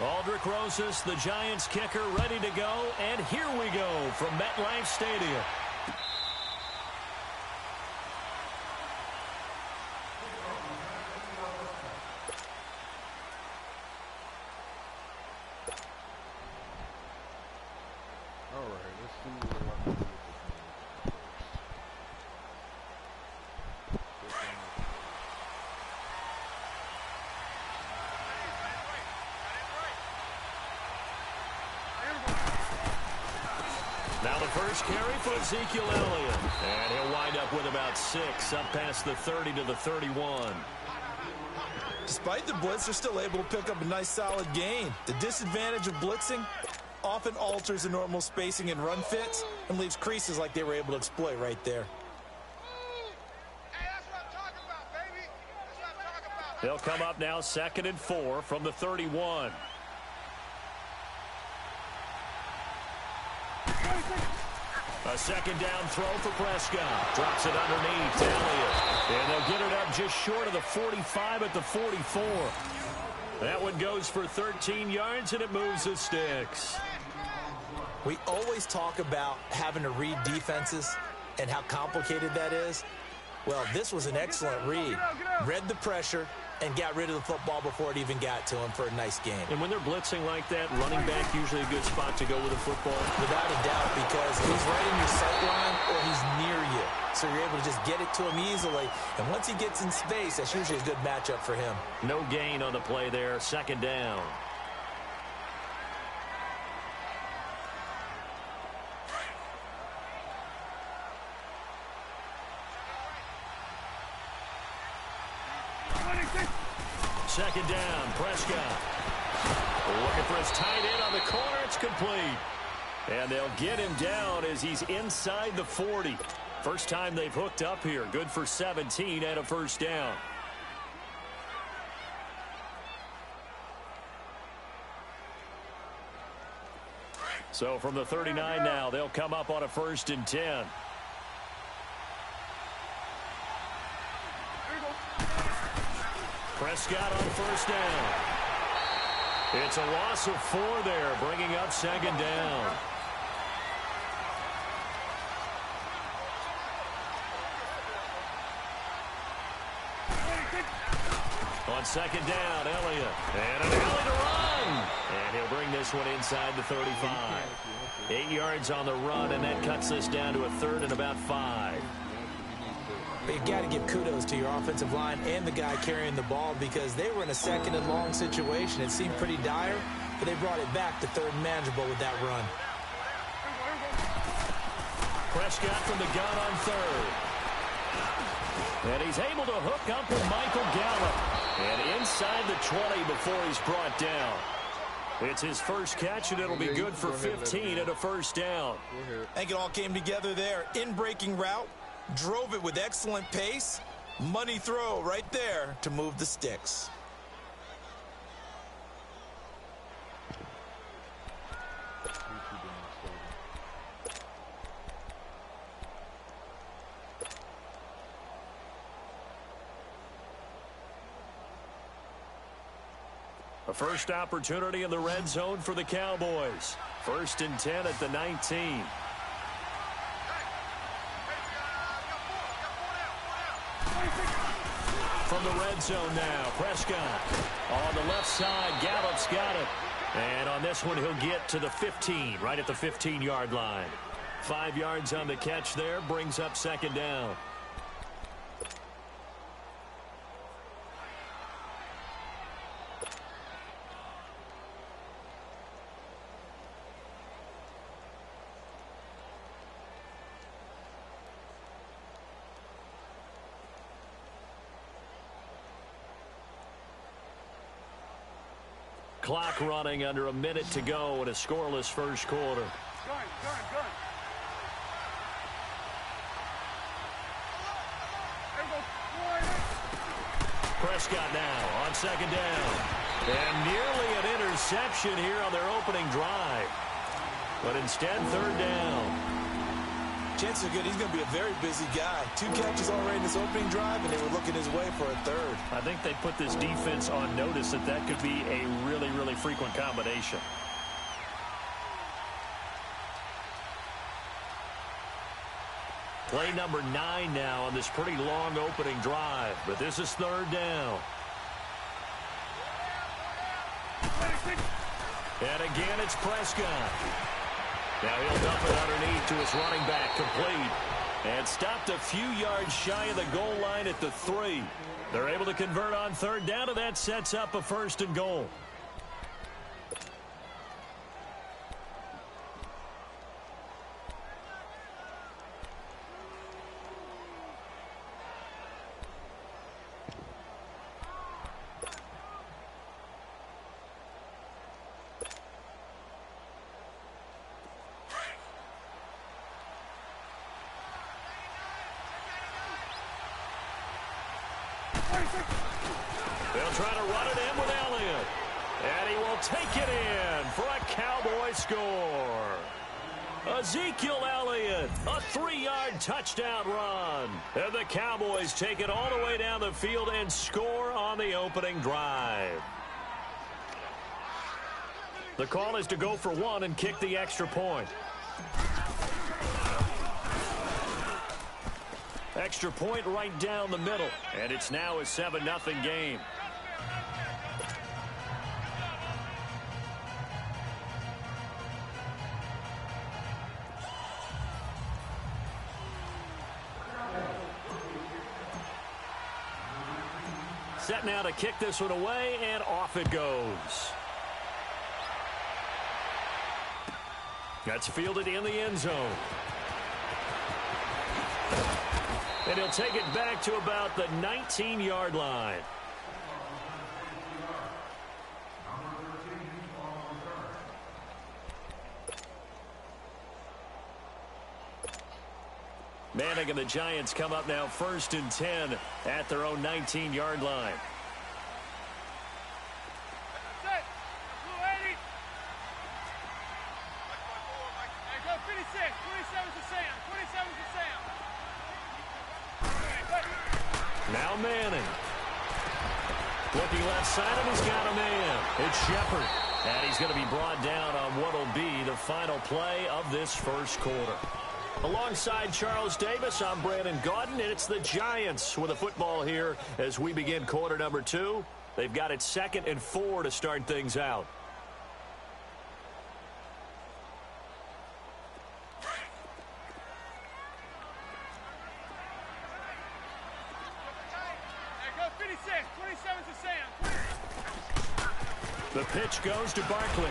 Aldrich Rosas, the Giants kicker, ready to go. And here we go from MetLife Stadium. Now the first carry for Ezekiel Elliott. And he'll wind up with about 6, up past the 30 to the 31. Despite the blitz, they're still able to pick up a nice solid gain. The disadvantage of blitzing often alters the normal spacing and run fits and leaves creases like they were able to exploit right there. They'll come up now 2nd and 4 from the 31. A second down throw for Prescott. Drops it underneath to Elliott. And they'll get it up just short of the 45 at the 44. That one goes for 13 yards, and it moves the sticks. We always talk about having to read defenses and how complicated that is. Well, this was an excellent read. Read the pressure and got rid of the football before it even got to him for a nice game. And when they're blitzing like that, running back usually a good spot to go with the football. Without a doubt, because he's right in your sight line or he's near you. So you're able to just get it to him easily. And once he gets in space, that's usually a good matchup for him. No gain on the play there. 2nd down. Second down, Prescott. Looking for his tight end on the corner. It's complete. And they'll get him down as he's inside the 40. First time they've hooked up here. Good for 17 and a first down. So from the 39 now, they'll come up on a 1st and 10. Prescott on 1st down. It's a loss of 4 there, bringing up 2nd down. On 2nd down, Elliott. And an alley to run. And he'll bring this one inside the 35. 8 yards on the run, and that cuts us down to a 3rd and about 5. But you've got to give kudos to your offensive line and the guy carrying the ball because they were in a 2nd and long situation. It seemed pretty dire, but they brought it back to 3rd and manageable with that run. Prescott from the gun on 3rd. And he's able to hook up with Michael Gallup. And inside the 20 before he's brought down. It's his first catch, and it'll be good for 15 and a first down. I think it all came together there. In-breaking route. Drove it with excellent pace. Money throw right there to move the sticks. A first opportunity in the red zone for the Cowboys. 1st and 10 at the 19. From the red zone now, Prescott on the left side. Gallup's got it. And on this one, he'll get to the 15, right at the 15-yard line. 5 yards on the catch there, brings up 2nd down. Clock running under a minute to go in a scoreless first quarter. Prescott now on 2nd down. And nearly an interception here on their opening drive. But instead, 3rd down. chances are good he's going to be a very busy guy. 2 catches already in this opening drive, and they were looking his way for a third. I think they put this defense on notice that that could be a really, really frequent combination. Play number 9 now on this pretty long opening drive, but this is 3rd down. And again, it's Prescott. Now he'll dump it underneath to his running back, complete. And stopped a few yards shy of the goal line at the 3. They're able to convert on 3rd down, and that sets up a 1st and goal. They'll try to run it in with Elliott. And he will take it in for a Cowboy score. Ezekiel Elliott, a 3-yard touchdown run. And the Cowboys take it all the way down the field and score on the opening drive. The call is to go for 1 and kick the extra point. Extra point right down the middle. And it's now a 7-0 game. Set now to kick this one away, and off it goes. That's fielded in the end zone. And he'll take it back to about the 19-yard line. Manning and the Giants come up now 1st and 10 at their own 19-yard line. Now Manning. Looking left side, and he's got a man. It's Shepard. And he's going to be brought down on what will be the final play of this first quarter. Alongside Charles Davis, I'm Brandon Gaudin, and it's the Giants with the football here as we begin quarter number 2. They've got it 2nd and 4 to start things out. The pitch goes to Barkley.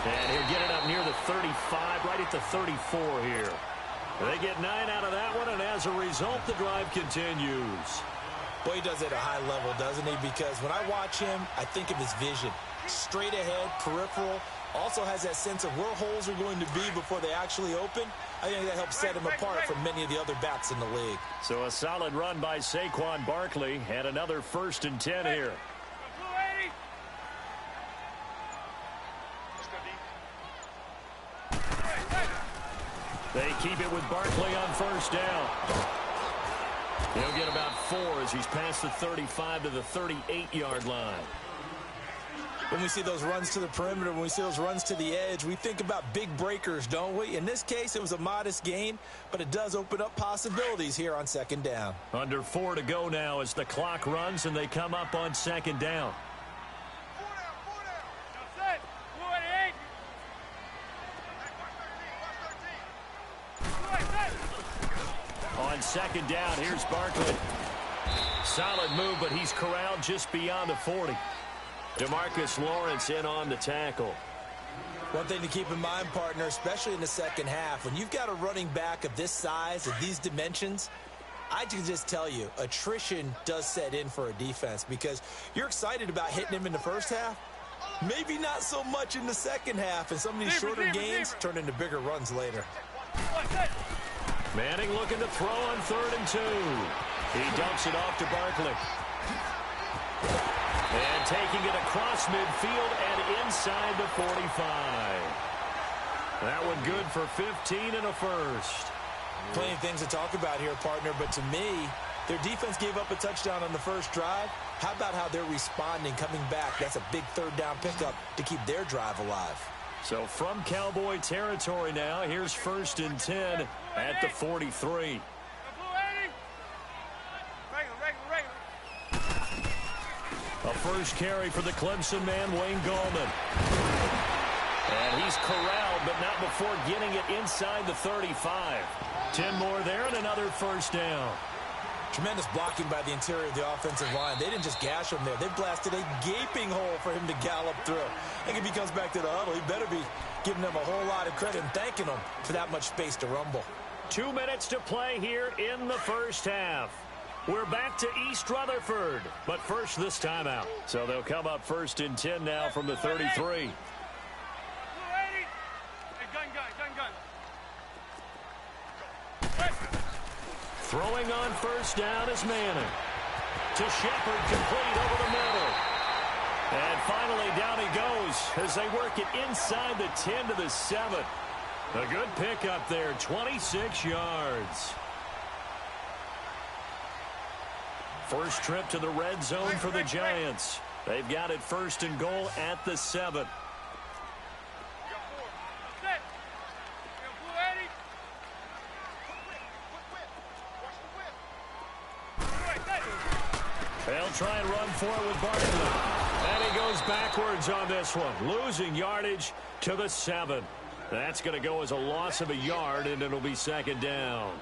And he'll get it up near the 35, right at the 34 here. They get 9 out of that one, and as a result, the drive continues. Well, he does it at a high level, doesn't he? Because when I watch him, I think of his vision. Straight ahead, peripheral. Also has that sense of where holes are going to be before they actually open. I think that helps set him apart from many of the other backs in the league. So a solid run by Saquon Barkley, and another 1st and 10 here. They keep it with Barkley on 1st down. He'll get about 4 as he's past the 35 to the 38-yard line. When we see those runs to the perimeter, when we see those runs to the edge, we think about big breakers, don't we? In this case, it was a modest gain, but it does open up possibilities here on 2nd down. Under 4 to go now as the clock runs and they come up on 2nd down. On 2nd down, here's Barkley. Solid move, but he's corralled just beyond the 40. DeMarcus Lawrence in on the tackle. One thing to keep in mind, partner, especially in the second half, when you've got a running back of this size, of these dimensions, I can just tell you, attrition does set in for a defense because you're excited about hitting him in the first half. Maybe not so much in the second half, and some of these shorter gains turn into bigger runs later. Manning looking to throw on 3rd and 2. He dumps it off to Barkley. And taking it across midfield and inside the 45. That one good for 15 and a first. Plenty of things to talk about here, partner, but to me, their defense gave up a touchdown on the first drive. How about how they're responding, coming back? That's a big third down pickup to keep their drive alive. So from Cowboy territory now, here's 1st and 10 at the 43. A first carry for the Clemson man, Wayne Gallman. And he's corralled, but not before getting it inside the 35. 10 more there and another first down. Tremendous blocking by the interior of the offensive line. They didn't just gash him there. They blasted a gaping hole for him to gallop through. I think if he comes back to the huddle, he better be giving them a whole lot of credit and thanking them for that much space to rumble. 2 minutes to play here in the first half. We're back to East Rutherford, but first this timeout. So they'll come up 1st and 10 now from the 33. Throwing on first down is Manning. To Shepard, complete over the middle. And finally down he goes as they work it inside the 10 to the 7. A good pickup there, 26 yards. First trip to the red zone for the Giants. They've got it 1st and goal at the 7. They'll try and run for it with Barkley. And he goes backwards on this one, losing yardage to the 7. That's going to go as a loss of a yard, and it'll be 2nd down.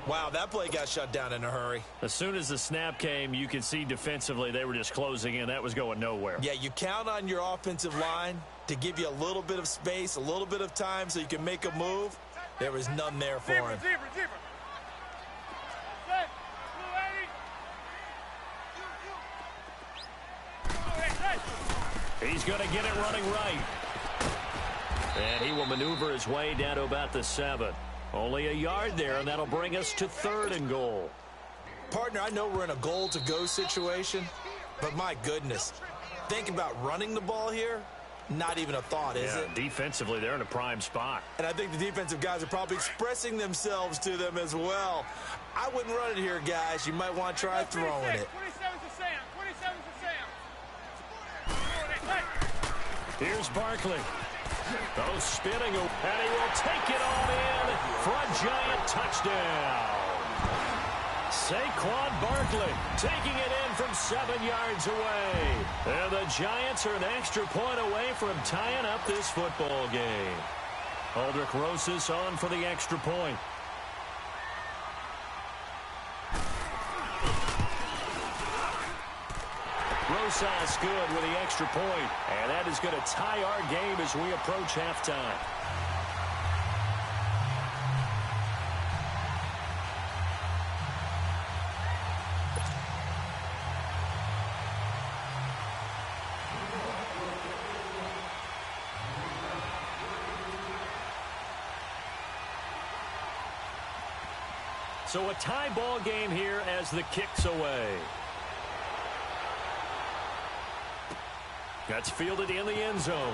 Wow, that play got shut down in a hurry. As soon as the snap came, you could see defensively they were just closing in. That was going nowhere. Yeah, you count on your offensive line to give you a little bit of space, a little bit of time so you can make a move. There was none there for him. He's going to get it running right. And he will maneuver his way down to about the 7. Only a yard there, and that'll bring us to 3rd and goal. Partner, I know we're in a goal-to-go situation, but my goodness, think about running the ball here. Not even a thought, is it? Defensively, they're in a prime spot. And I think the defensive guys are probably expressing themselves to them as well. I wouldn't run it here, guys. You might want to try throwing it. 27 to Sam. 27 to Sam. Here's Barkley. Oh, spinning, and he will take it on in for a Giant touchdown. Saquon Barkley taking it in from 7 yards away. And the Giants are an extra point away from tying up this football game. Aldrich Rosas on for the extra point. Rosas good with the extra point. And that is going to tie our game as we approach halftime. So a tie ball game here as the kick's away. That's fielded in the end zone.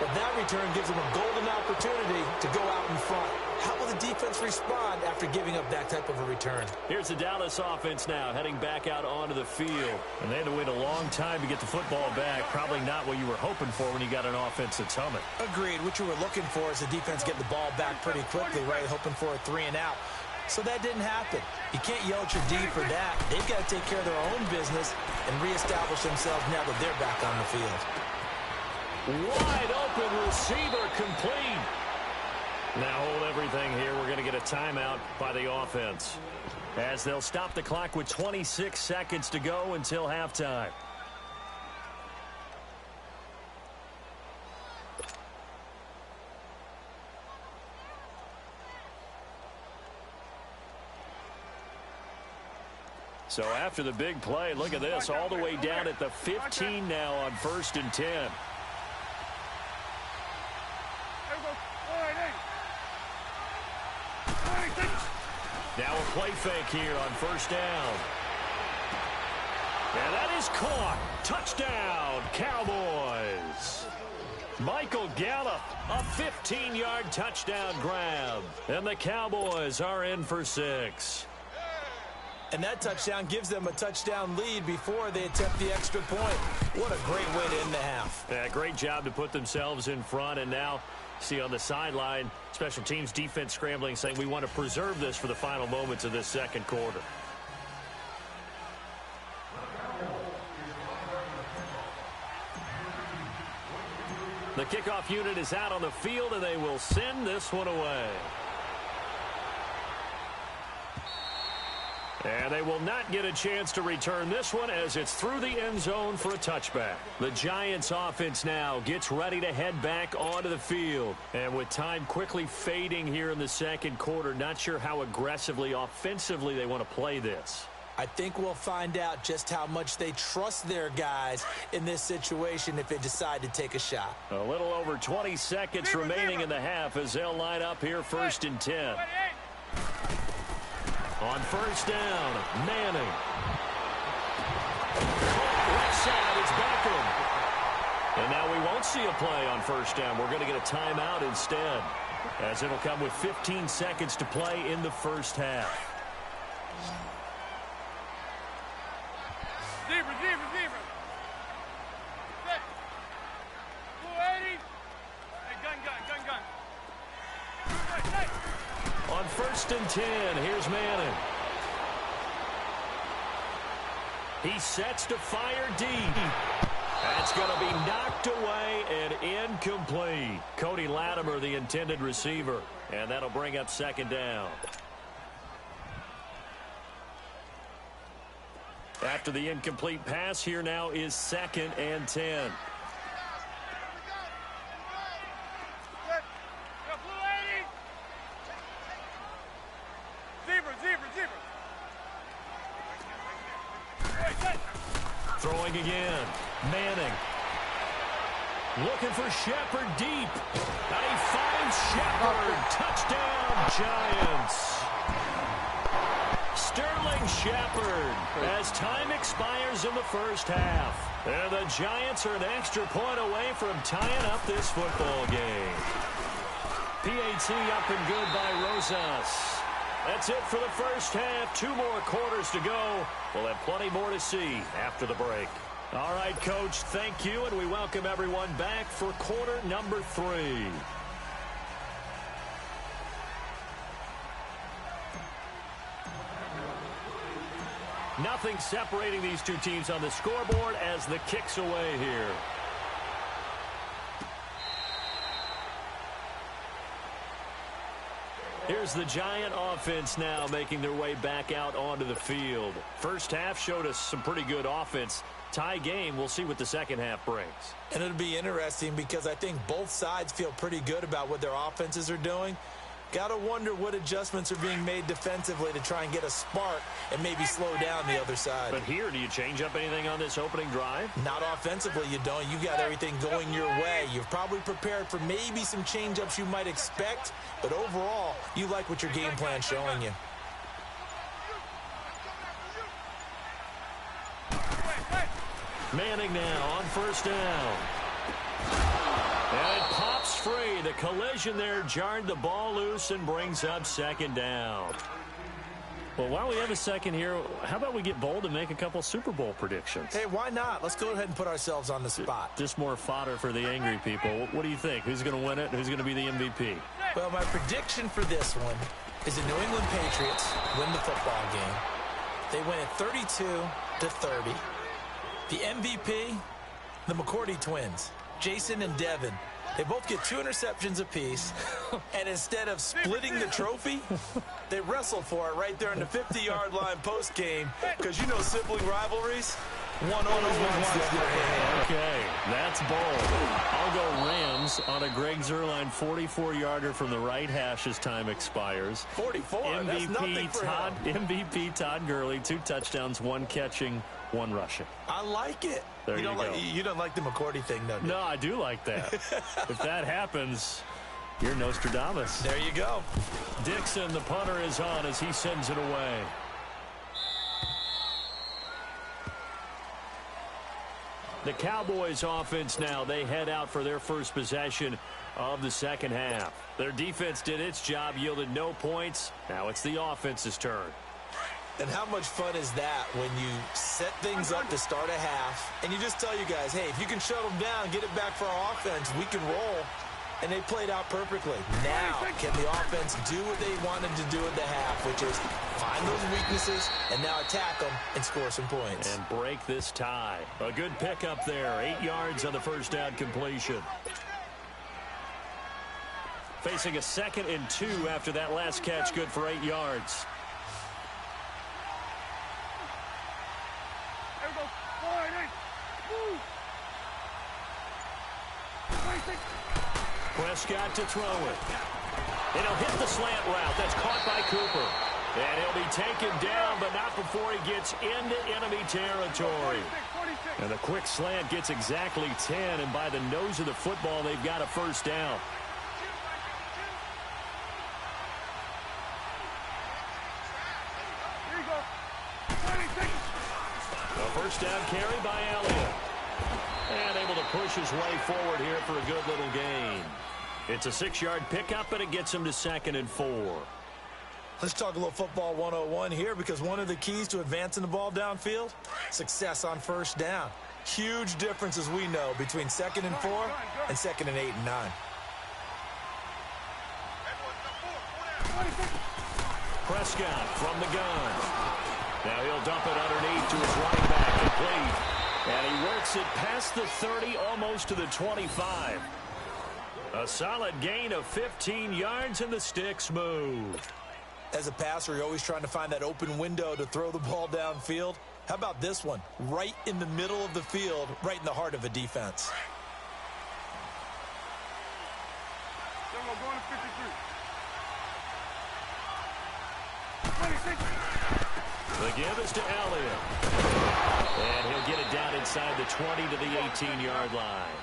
But that return gives them a golden opportunity to go out in front. How will the defense respond after giving up that type of a return? Here's the Dallas offense now heading back out onto the field. And they had to wait a long time to get the football back. Probably not what you were hoping for when you got an offense that's humming. Agreed. What you were looking for is the defense getting the ball back pretty quickly, right? Hoping for a 3 and out. So that didn't happen. You can't yell at your D for that. They've got to take care of their own business and reestablish themselves now that they're back on the field. Wide open receiver complete. Now hold everything here. We're going to get a timeout by the offense as they'll stop the clock with 26 seconds to go until halftime. So after the big play, look at this, all the way down at the 15 now on 1st and 10. Now a play fake here on 1st down. And that is caught. Touchdown, Cowboys. Michael Gallup, a 15-yard touchdown grab. And the Cowboys are in for 6. And that touchdown gives them a touchdown lead before they attempt the extra point. What a great way to end the half. Yeah, great job to put themselves in front. And now, see on the sideline, special teams defense scrambling, saying we want to preserve this for the final moments of this second quarter. The kickoff unit is out on the field, and they will send this one away. And they will not get a chance to return this one as it's through the end zone for a touchback. The Giants offense now gets ready to head back onto the field. And with time quickly fading here in the second quarter, not sure how aggressively, offensively they want to play this. I think we'll find out just how much they trust their guys in this situation if they decide to take a shot. A little over 20 seconds remaining in the half as they'll line up here 1st and 10. On first down, Manning. Left side, it's Beckham. And now we won't see a play on first down. We're going to get a timeout instead, as it'll come with 15 seconds to play in the first half. Zebra. Blue 80. Hey, gun. Hey. On 1st and 10, here's Manning. He sets to fire deep. That's going to be knocked away and incomplete. Cody Latimer, the intended receiver. And that'll bring up 2nd down. After the incomplete pass, here now is 2nd and 10. Throwing again. Manning. Looking for Shepard deep. And he finds Shepard. Touchdown, Giants. Sterling Shepard as time expires in the first half. And the Giants are an extra point away from tying up this football game. PAT up and good by Rosas. That's it for the first half. 2 more quarters to go. We'll have plenty more to see after the break. All right, Coach, thank you, and we welcome everyone back for quarter number 3. Nothing separating these two teams on the scoreboard as the kick's away here. Here's the Giant offense now making their way back out onto the field. First half showed us some pretty good offense. Tie game, we'll see what the second half brings. And it'll be interesting because I think both sides feel pretty good about what their offenses are doing. Got to wonder what adjustments are being made defensively to try and get a spark and maybe slow down the other side. But here, do you change up anything on this opening drive? Not offensively, you don't. You got everything going your way. You've probably prepared for maybe some change-ups you might expect, but overall, you like what your game plan's showing you. Manning now on first down. And it pops free. The collision there jarred the ball loose and brings up 2nd down. Well, while we have a second here, how about we get bold and make a couple Super Bowl predictions? Hey, why not? Let's go ahead and put ourselves on the spot. Just more fodder for the angry people. What do you think? Who's going to win it? Who's going to be the MVP? Well, my prediction for this one is the New England Patriots win the football game. They win it 32-30. The MVP, the McCourty twins, Jason and Devin. They both get 2 interceptions apiece, and instead of splitting the trophy, they wrestle for it right there in the 50-yard line post-game, because you know sibling rivalries, one always wants the other hand. Okay, that's bold. I'll go Rams on a Greg Zuerlein 44-yarder from the right hash as time expires. 44, that's nothing for him. MVP Todd Gurley, 2 touchdowns, 1 catching, 1 rushing. I like it. There you go. You don't like the McCourty thing, though, do you? No, I do like that. If that happens, you're Nostradamus. There you go. Dixon, the punter, is on as he sends it away. The Cowboys offense now, they head out for their first possession of the second half. Their defense did its job, yielded no points. Now it's the offense's turn. And how much fun is that when you set things up to start a half and you just tell you guys, hey, if you can shut them down, get it back for our offense, we can roll. And they played out perfectly. Now, can the offense do what they wanted to do at the half, which is find those weaknesses and now attack them and score some points. And break this tie. A good pickup there. 8 yards on the first down completion. Facing a 2nd and 2 after that last catch, good for 8 yards. There we go. 4, 8. Woo. 26. Prescott to throw it. And he'll hit the slant route. That's caught by Cooper. And he'll be taken down, but not before he gets into enemy territory. 46. And the quick slant gets exactly 10, and by the nose of the football, they've got a first down. Here you go. 26. A first down carry by Elliott. And able to push his way forward here for a good little gain. It's a 6-yard pickup, and it gets him to 2nd and 4. Let's talk a little football 101 here, because one of the keys to advancing the ball downfield, success on first down. Huge difference, as we know, between 2nd and 4 and 2nd and 8 and 9. Prescott from the gun. Now he'll dump it underneath to his running back, complete. And he works it past the 30, almost to the 25. A solid gain of 15 yards, and the sticks move. As a passer, you're always trying to find that open window to throw the ball downfield. How about this one? Right in the middle of the field, right in the heart of a defense. There we go. Going to 53. 26. The give is to Elliott. And he'll get it down inside the 20 to the 18-yard line.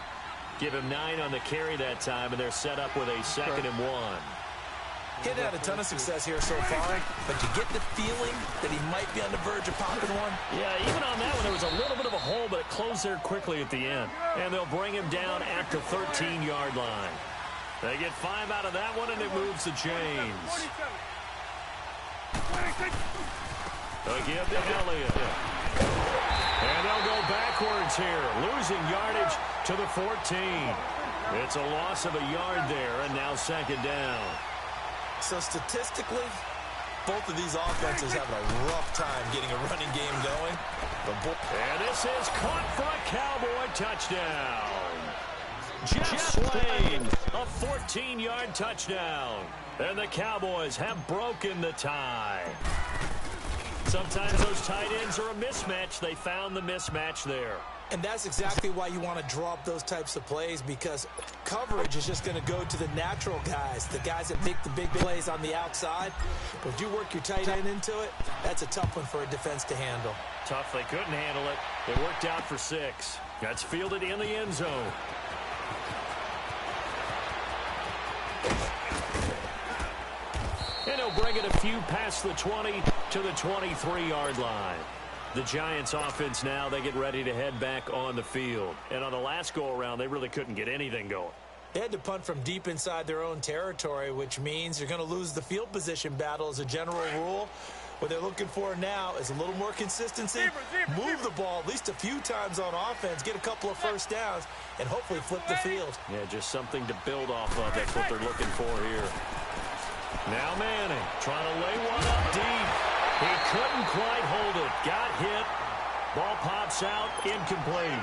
Give him 9 on the carry that time, and they're set up with a 2nd and 1. He had a ton of success here so far, but you get the feeling that he might be on the verge of popping one. Yeah, even on that one, there was a little bit of a hole, but it closed there quickly at the end. And they'll bring him down at the 13-yard line. They get 5 out of that one, and it moves the chains. 26. A give to Elliott. And they'll go backwards here, losing yardage to the 14. It's a loss of a yard there, and now 2nd down. So statistically, both of these offenses having a rough time getting a running game going. And this is caught for a Cowboy touchdown. Jeff Swain, a 14-yard touchdown. And the Cowboys have broken the tie. Sometimes those tight ends are a mismatch. They found the mismatch there. And that's exactly why you want to draw up those types of plays, because coverage is just going to go to the natural guys, the guys that make the big plays on the outside. But if you work your tight end into it, that's a tough one for a defense to handle. Tough. They couldn't handle it. They worked out for 6. That's fielded in the end zone. And he'll bring it a few past the 20 to the 23-yard line. The Giants offense now, they get ready to head back on the field. And on the last go-around, they really couldn't get anything going. They had to punt from deep inside their own territory, which means you're going to lose the field position battle as a general rule. What they're looking for now is a little more consistency, move the ball at least a few times on offense, get a couple of first downs, and hopefully flip the field. Yeah, just something to build off of. That's what they're looking for here. Now Manning trying to lay one up deep. He couldn't quite hold it. Got hit. Ball pops out. Incomplete.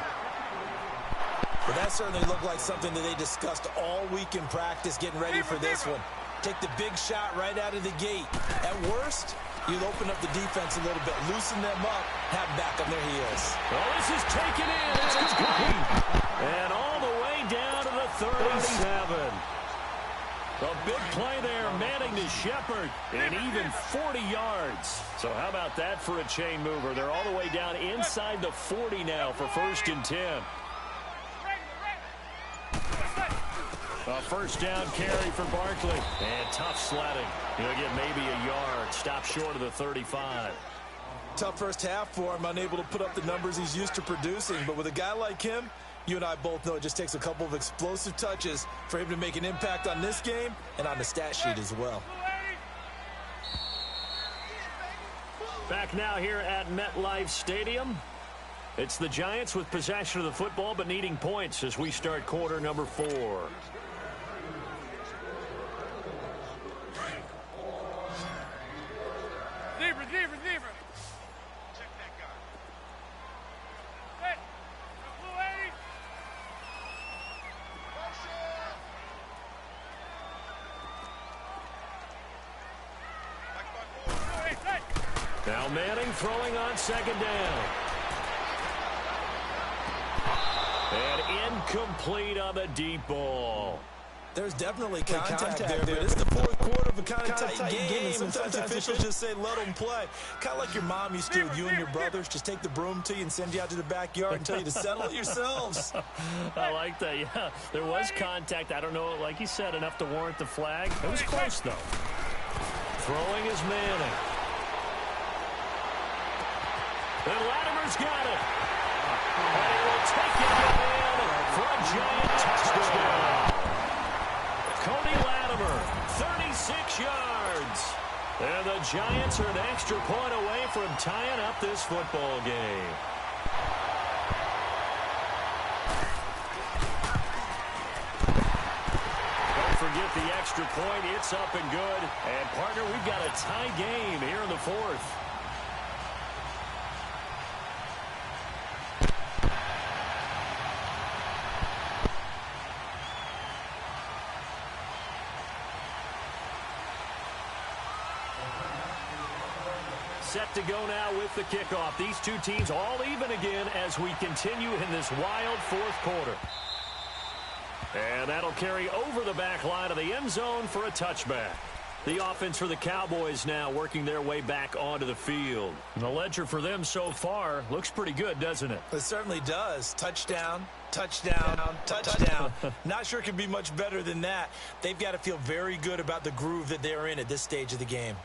But that certainly looked like something that they discussed all week in practice, getting ready for this one. Take the big shot right out of the gate. At worst, you'll open up the defense a little bit, loosen them up, have them back on their heels. Well, this is taken in. It's complete. And all the way down to the 37. A big play there, Manning to Shepard, and even 40 yards. So how about that for a chain mover? They're all the way down inside the 40 now for 1st and 10. A first down carry for Barkley. And tough sledding. He'll get maybe a yard. Stop short of the 35. Tough first half for him, unable to put up the numbers he's used to producing. But with a guy like him, you and I both know it just takes a couple of explosive touches for him to make an impact on this game and on the stat sheet as well. Back now here at MetLife Stadium. It's the Giants with possession of the football but needing points as we start quarter number 4. Zebra. Check that guy. Hey, blue 80. Now Manning throwing on second down. And incomplete on the deep ball. There's definitely contact there, but it's the fourth quarter of a kind of tight game, and sometimes officials just say let them play. Kind of like your mom used to with you and your brothers. Just take the broom to you and send you out to the backyard and tell you to settle it yourselves. I like that, yeah. There was contact. I don't know, like you said, enough to warrant the flag. It was close, though. Throwing is Manning. And Latimer's got it. And he will take it in for a Giant touchdown. Cody Latimer, 36 yards. And the Giants are an extra point away from tying up this football game. Don't forget the extra point. It's up and good. And, partner, we've got a tie game here in the fourth. Set to go now with the kickoff. These two teams all even again as we continue in this wild fourth quarter. And that'll carry over the back line of the end zone for a touchback. The offense for the Cowboys now working their way back onto the field. The ledger for them so far looks pretty good, doesn't it? It certainly does. Touchdown, touchdown, touchdown. Not sure it can be much better than that. They've got to feel very good about the groove that they're in at this stage of the game.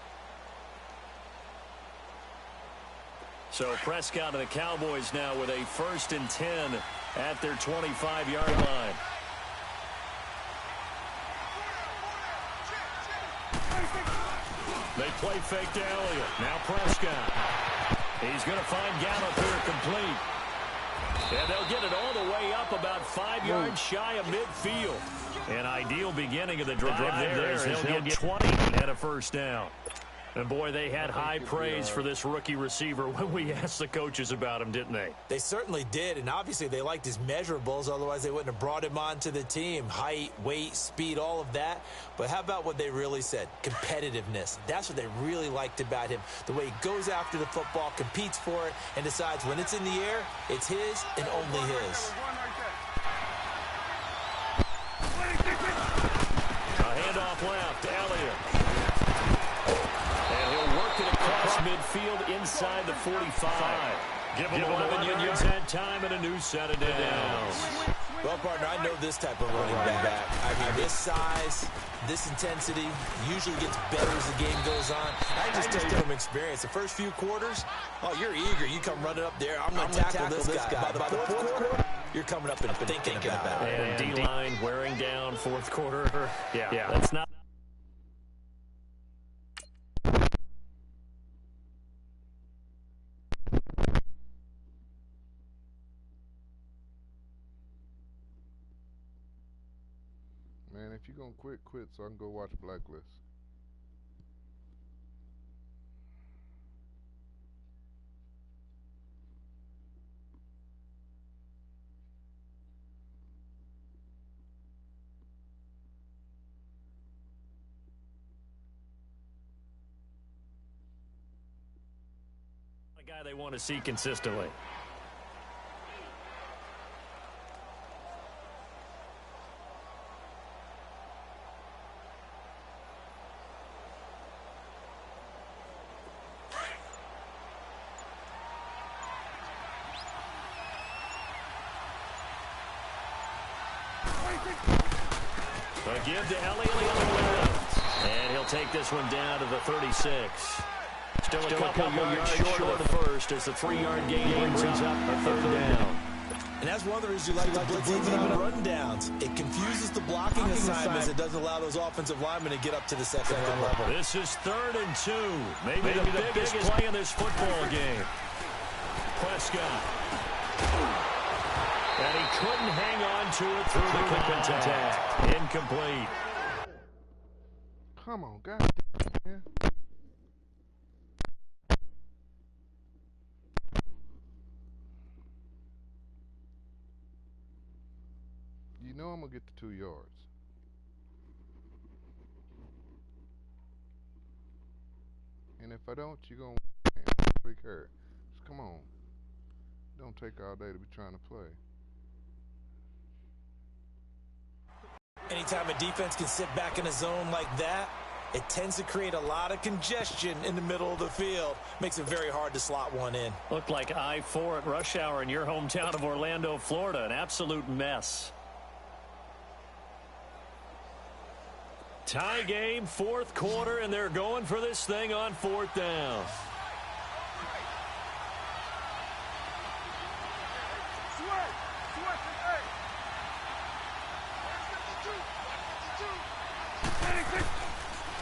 So Prescott and the Cowboys now with a 1st and 10 at their 25-yard line. They play fake to Elliott. Now Prescott. He's going to find Gallup here complete. And they'll get it all the way up about 5 yards shy of midfield. An ideal beginning of the drive there as they'll get 20 and a first down. And, boy, they had high praise for this rookie receiver when we asked the coaches about him, didn't they? They certainly did, and obviously they liked his measurables. Otherwise, they wouldn't have brought him onto the team. Height, weight, speed, all of that. But how about what they really said? Competitiveness. That's what they really liked about him. The way he goes after the football, competes for it, and decides when it's in the air, it's his and only his. A handoff left to Elliott. Across midfield inside the 45. Give him 11 yards that time and a new set of downs. Well, partner, I know this type of running back. I mean, this size, this intensity usually gets better as the game goes on. I just tell you from experience, the first few quarters, oh, you're eager. You come running up there. I'm going to tackle this guy. By the fourth quarter, you're coming up and thinking about it. And D-line wearing down fourth quarter. Yeah, that's not. Man, if you're going to quit so I can go watch Blacklist. A guy they want to see consistently. A give to Elliott on the left. And he'll take this one down to the 36. Still a couple yards short of the first as the 3-yard gain brings up a third down. And that's one of the reasons you like to blitz even on rundowns. It confuses the blocking assignments. It doesn't allow those offensive linemen to get up to the second level. This is 3rd and 2. Maybe the biggest play in this football game. Prescott. And he couldn't hang on to it through the contact. Incomplete. Come on, God. Man. You know I'm going to get the 2 yards. And if I don't, you're going to big hurt. Just come on. Don't take all day to be trying to play. Anytime a defense can sit back in a zone like that, it tends to create a lot of congestion in the middle of the field. Makes it very hard to slot one in. Looked like I-4 at rush hour in your hometown of Orlando, Florida. An absolute mess. Tie game, 4th quarter, and they're going for this thing on 4th down.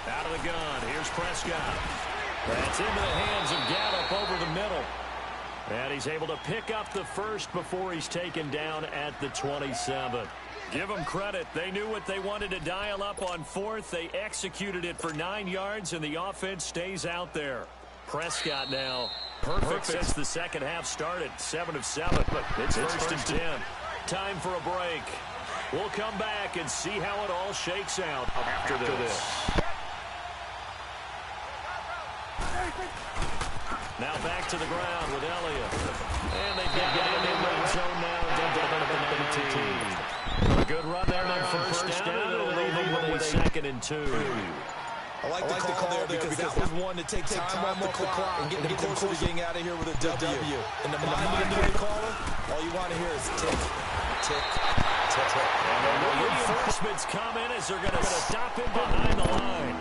Out of the gun, here's Prescott. That's into the hands of Gallup over the middle. And he's able to pick up the first before he's taken down at the 27. Give them credit. They knew what they wanted to dial up on 4th. They executed it for 9 yards, and the offense stays out there. Prescott now perfect since the second half started. 7 of 7. It's first and 10. Time for a break. We'll come back and see how it all shakes out after this. Now back to the ground with Elliott. And they get in the red zone now. A good run there on first down. It'll leave them with a 2nd and 2. I like the call there because that was one to take time off the clock and get closer to getting out of here with a W. In the mind of the play caller, all you want to hear is tick, tick, tick, tick. And the reinforcements come in as they're going to stop him behind the line.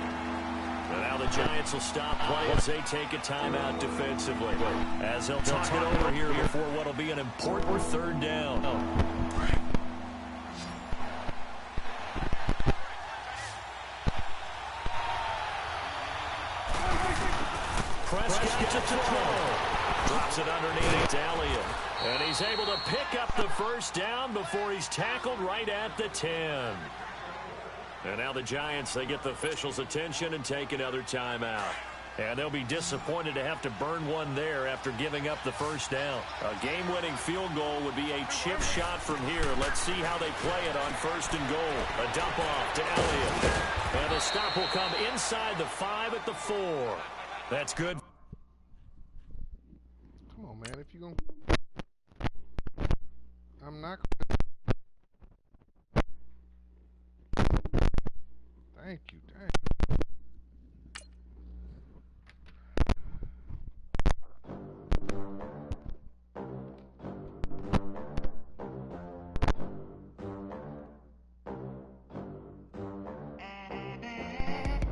And now the Giants will stop play as they take a timeout defensively. As they'll talk it over here before what will be an important 3rd down. Prescott to throw. Drops it underneath to Elliott. And he's able to pick up the first down before he's tackled right at the 10. And now the Giants, they get the officials' attention and take another timeout. And they'll be disappointed to have to burn one there after giving up the first down. A game-winning field goal would be a chip shot from here. Let's see how they play it on 1st and goal. A dump off to Elliott. And the stop will come inside the 5 at the 4. That's good. Come on, man. If you're going to... I'm not going to... Thank you. Thank you.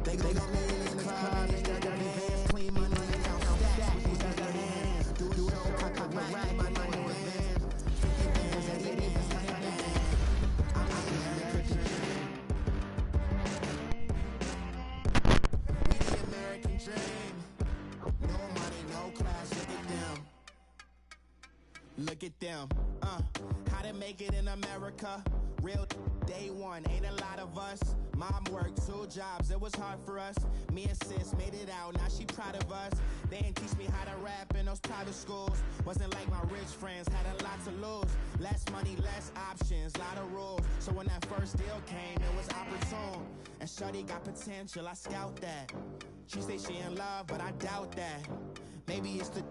They gon' me in this club, it's dirty vans, clean money, and count stacks with these dirty hands. Do it so, cock up my rack, my money advance. 50 bands, 80 bands, 100 bands. I'm out in America. We the American dream. No money, no class, look at them. Look at them, how to make it in America. Real day one, ain't a lot of us. Mom worked 2 jobs, it was hard for us. Me and sis made it out, now she proud of us. They didn't teach me how to rap in those private schools. Wasn't like my rich friends, had a lot to lose. Less money, less options, lot of rules. So when that first deal came, it was opportune. And shorty got potential, I scout that. She say she in love, but I doubt that. Maybe it's the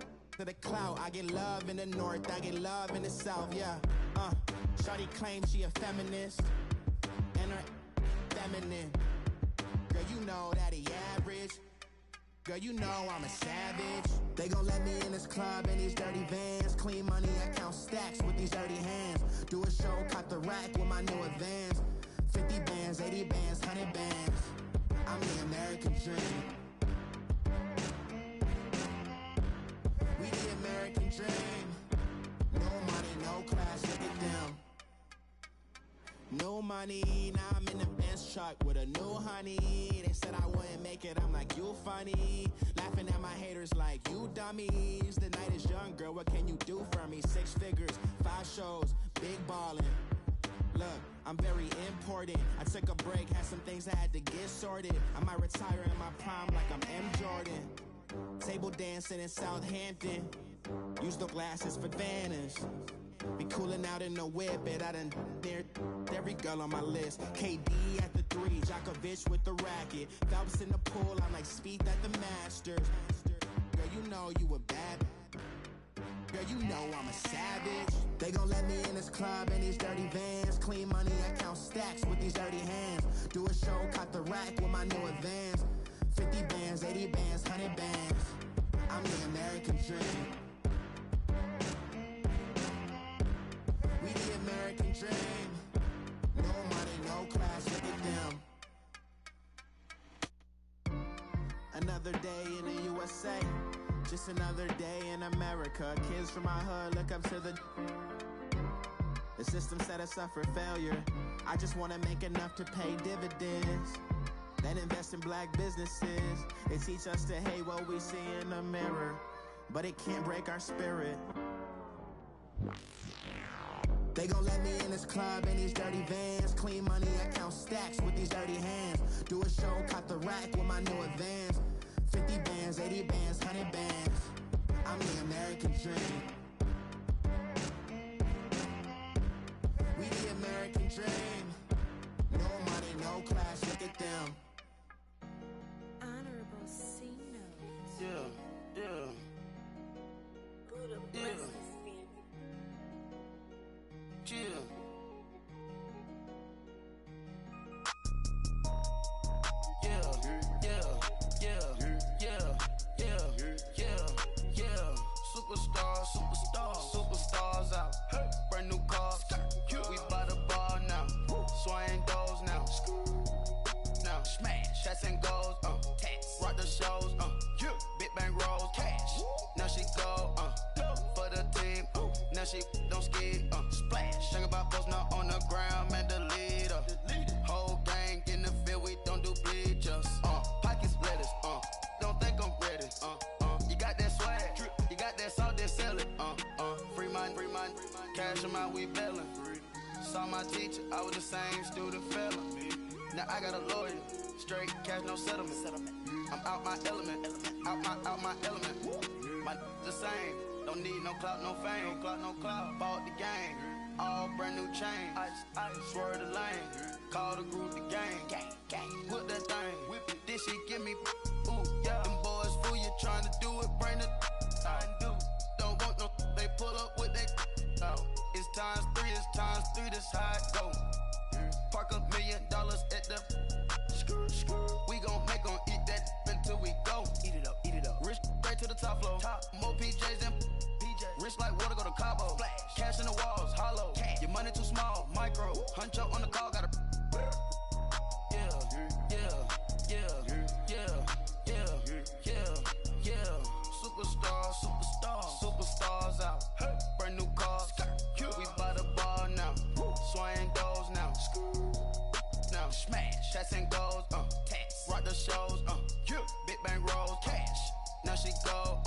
clout. I get love in the north, I get love in the south, yeah. Shorty claims she a feminist, and her feminine. Girl, you know that he average. Girl, you know I'm a savage. They gon' let me in this club in these dirty vans. Clean money, I count stacks with these dirty hands. Do a show, caught the rack with my new advance. 50 bands, 80 bands, 100 bands. I'm the American dream. dream. No money, no class, look at them. No money, now I'm in the Benz truck with a new honey. They said I wouldn't make it, I'm like, you funny. Laughing at my haters like, you dummies. The night is young, girl, what can you do for me? 6 figures, 5 shows, big ballin'. Look, I'm very important. I took a break, had some things I had to get sorted. I might retire in my prime like I'm M. Jordan. Table dancing in Southampton. Use the glasses for Vanish. Be cooling out in the whip, but I done near every girl on my list. KD at the 3, Djokovic with the racket. Phelps in the pool, I'm like Speed at the Masters. Girl, you know you a bad. Girl, you know I'm a savage. They gon' let me in this club in these dirty vans. Clean money, I count stacks with these dirty hands. Do a show, cut the rack with my new advance. 50 bands, 80 bands, 100 bands. I'm the American dream. We the American dream. No money, no class, look at them. Another day in the USA. Just another day in America. Kids from my hood look up to the system set us up for failure. I just wanna make enough to pay dividends. Then invest in black businesses. They teach us to hate what we see in the mirror, but it can't break our spirit. They gon' let me in this club in these dirty vans. Clean money, I count stacks with these dirty hands. Do a show, cut the rack with my new advance. 50 bands, 80 bands, 100 bands. I'm the American dream. We the American dream. No money, no class, look at them. Honorable C notes. Yeah. Buddha Yeah. blesses me. Chill. Superstars out. Brand new cars. We by the bar now. Swaying doors now. Now smash. Shots and goals. Rock the shows. Big bang rolls. Cash. Now she go. For the team. Now she don't ski. Splash. Think about post now on the ground. Man, the leader. Whole gang in the field. We don't do bleachers. Pockets lettuce. Don't think I'm ready. You got that swag. You got that salt, then sell it. Free mind. Cash amount, we bailin'. Saw my teacher, I was the same student felon. Now I got a lawyer. Straight cash, no settlement. I'm out my element. Out my element. My the same. Don't need no clout, no fame. No clout. Bought the game. All brand new chain. I swerve the lane. Call the group the gang. Whip that thing. Whip it. This shit give me. Ooh, yeah. Them boys fool you trying to do it. Bring the. Don't want no. They pull up with they. It's times 3. This how it go. Park $1 million at the. We gon' make 'em eat that until we go. Eat it up. Rich straight to the top floor. More PJs than PJ. Rich like water, go to Cabo. Flash. Cash in the walls, hollow. Cash. Your money too small, micro. Hunch up on the call, gotta. Superstars out. Brand new cars. We by the bar now. Swaying doors now. Now smash. Shots and goals. Rock the shows. Big bang rolls. Cash. Now she go.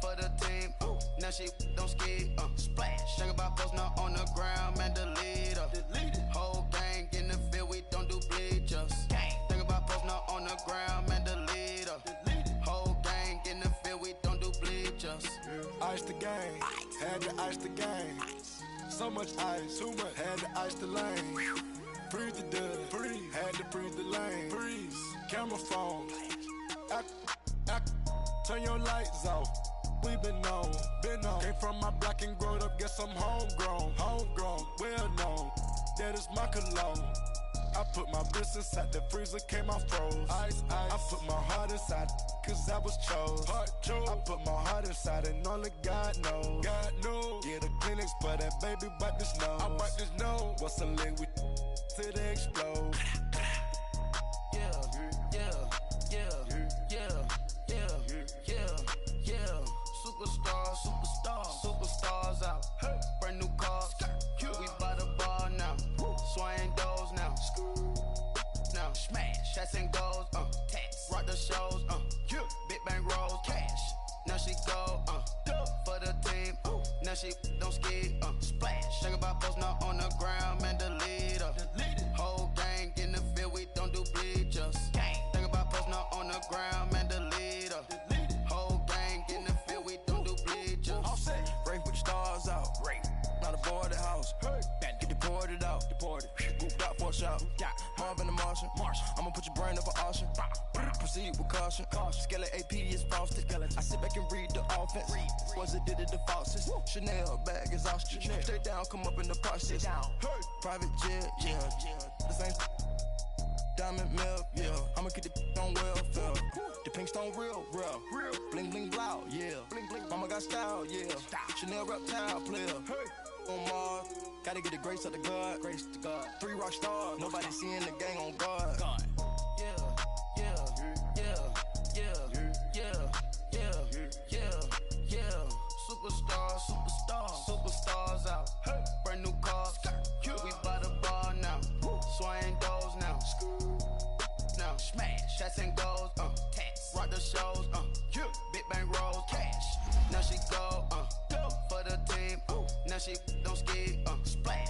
For the team. Now she don't ski. Splash. Think about post now on the ground. Man, the leader. Whole gang in the field. We don't do bleachers. Think about post now on the ground. Man, the leader. Whole gang in the field. We don't do bleachers. Ice the game, had to ice the game. So much ice, too much, had to ice the lane. Freeze the dud, had to freeze the lane. Freeze, camera phone. Turn your lights off. We been on. Came from my block and growed up, guess I'm homegrown, well known. That is my cologne. I put my wrist inside the freezer, came out froze. Ice. I put my heart inside, cause I was chose. I put my heart inside and only God knows. Yeah, the clinics, but that baby wipe this nose. I wipe this nose. What's the link with till they explode? Now she don't ski, splash. Think about posting up on the ground, man, delete her. Whole gang in the field, we don't do bleachers. Think about posting up on the ground, man, delete her. Whole gang in the field, we don't do bleachers. Break with the stars out. Not a boarded house. Get deported out. Gooped out for a shot. Marvin the Martian. I'ma put your brain up for auction. Proceed with caution. Skeleton AP is frosted. I sit back and read the offense. Was it did it the faucets? Chanel bag is ostrich. Stay down, come up in the process. Private jet, yeah. The same diamond milk, yeah. I'ma keep the on welfare. The pink stone real. Bling bling blow, yeah. Mama got style, yeah. Chanel reptile player. On Mars, gotta get the grace of the God. 3 rock stars, nobody seeing the gang on guard. Superstars out. Brand new cars. We by the bar now. Swaying doors now. Now smash. Shots and goals. Rock the shows. Big bang rolls. Cash. Now she go. For the team. Now she don't ski. Splash.